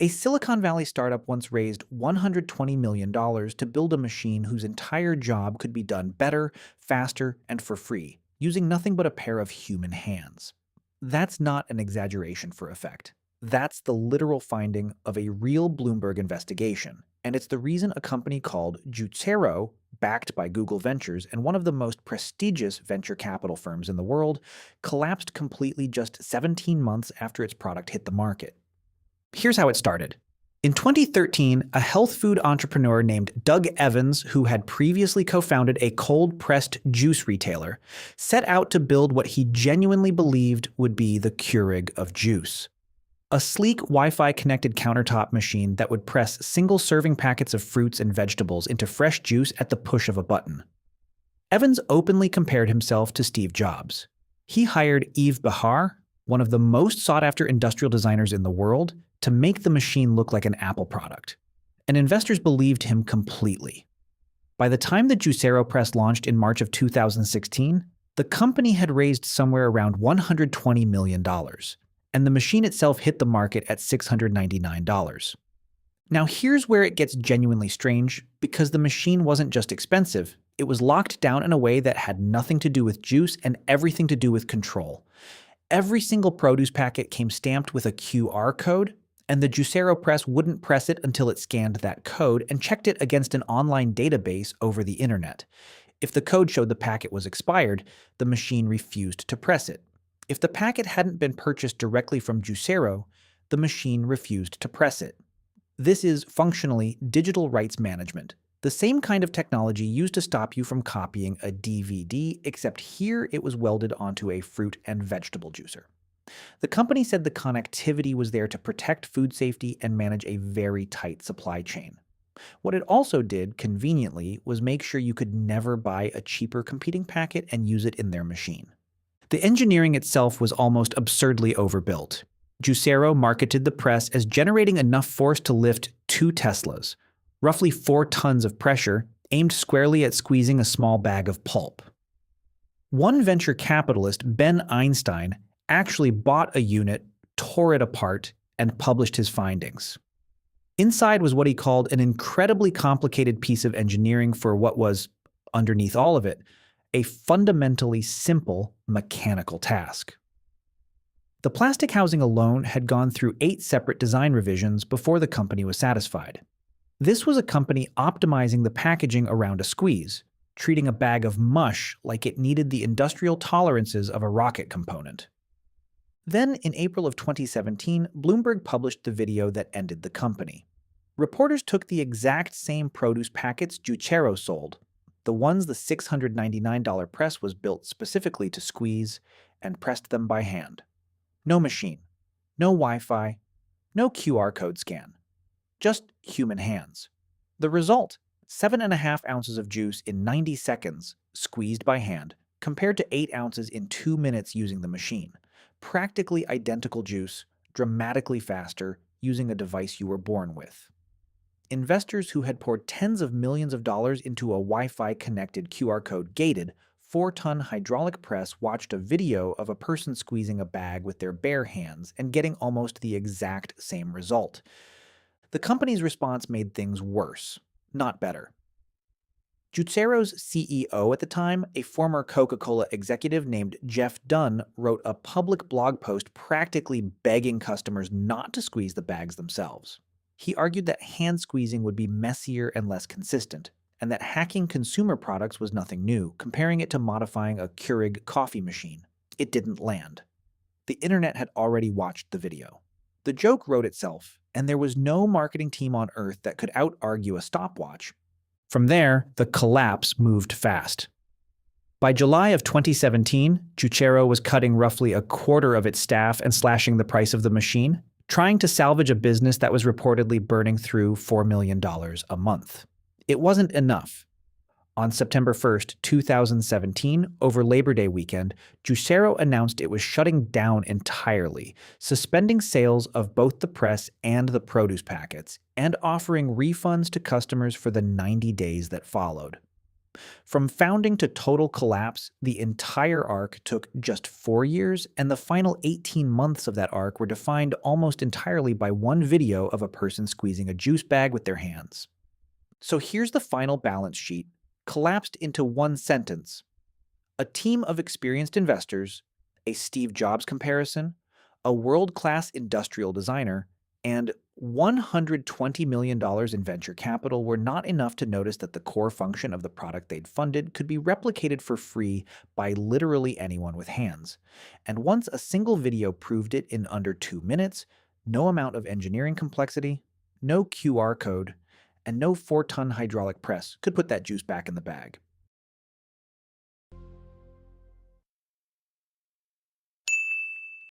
A Silicon Valley startup once raised $120 million to build a machine whose entire job could be done better, faster, and for free, using nothing but a pair of human hands. That's not an exaggeration for effect. That's the literal finding of a real Bloomberg investigation, and it's the reason a company called Juicero, backed by Google Ventures and one of the most prestigious venture capital firms in the world, collapsed completely just 17 months after its product hit the market. Here's how it started. In 2013, a health food entrepreneur named Doug Evans, who had previously co-founded a cold-pressed juice retailer, set out to build what he genuinely believed would be the Keurig of juice. A sleek Wi-Fi connected countertop machine that would press single-serving packets of fruits and vegetables into fresh juice at the push of a button. Evans openly compared himself to Steve Jobs. He hired Yves Behar, one of the most sought-after industrial designers in the world, to make the machine look like an Apple product. And investors believed him completely. By the time the Juicero press launched in March of 2016, the company had raised somewhere around $120 million, and the machine itself hit the market at $699. Now here's where it gets genuinely strange, because the machine wasn't just expensive, it was locked down in a way that had nothing to do with juice and everything to do with control. Every single produce packet came stamped with a QR code, and the Juicero press wouldn't press it until it scanned that code and checked it against an online database over the internet. If the code showed the packet was expired, the machine refused to press it. If the packet hadn't been purchased directly from Juicero, the machine refused to press it. This is, functionally, digital rights management, the same kind of technology used to stop you from copying a DVD, except here it was welded onto a fruit and vegetable juicer. The company said the connectivity was there to protect food safety and manage a very tight supply chain. What it also did, conveniently, was make sure you could never buy a cheaper competing packet and use it in their machine. The engineering itself was almost absurdly overbuilt. Juicero marketed the press as generating enough force to lift 2 Teslas, roughly 4 tons of pressure, aimed squarely at squeezing a small bag of pulp. One venture capitalist, Ben Einstein, actually bought a unit, tore it apart, and published his findings. Inside was what he called an incredibly complicated piece of engineering for what was, underneath all of it, a fundamentally simple mechanical task. The plastic housing alone had gone through 8 separate design revisions before the company was satisfied. This was a company optimizing the packaging around a squeeze, treating a bag of mush like it needed the industrial tolerances of a rocket component. Then, in April of 2017, Bloomberg published the video that ended the company. Reporters took the exact same produce packets Juicero sold, the ones the $699 press was built specifically to squeeze, and pressed them by hand. No machine, no Wi-Fi, no QR code scan. Just human hands. The result, 7.5 ounces of juice in 90 seconds, squeezed by hand, compared to 8 ounces in 2 minutes using the machine. Practically identical juice, dramatically faster, using a device you were born with. Investors who had poured tens of millions of dollars into a Wi-Fi connected QR code gated 4-ton hydraulic press watched a video of a person squeezing a bag with their bare hands and getting almost the exact same result. The company's response made things worse, not better. Juicero's CEO at the time, a former Coca-Cola executive named Jeff Dunn, wrote a public blog post practically begging customers not to squeeze the bags themselves. He argued that hand squeezing would be messier and less consistent, and that hacking consumer products was nothing new, comparing it to modifying a Keurig coffee machine. It didn't land. The internet had already watched the video. The joke wrote itself, and there was no marketing team on Earth that could out-argue a stopwatch. From there, the collapse moved fast. By July of 2017, Juicero was cutting roughly a quarter of its staff and slashing the price of the machine, trying to salvage a business that was reportedly burning through $4 million a month. It wasn't enough. On September 1st, 2017, over Labor Day weekend, Juicero announced it was shutting down entirely, suspending sales of both the press and the produce packets, and offering refunds to customers for the 90 days that followed. From founding to total collapse, the entire arc took just 4 years, and the final 18 months of that arc were defined almost entirely by one video of a person squeezing a juice bag with their hands. So here's the final balance sheet, collapsed into one sentence: a team of experienced investors, a Steve Jobs comparison, a world-class industrial designer, and $120 million in venture capital were not enough to notice that the core function of the product they'd funded could be replicated for free by literally anyone with hands. And once a single video proved it in under 2 minutes, no amount of engineering complexity, no QR code, and no 4-ton hydraulic press could put that juice back in the bag.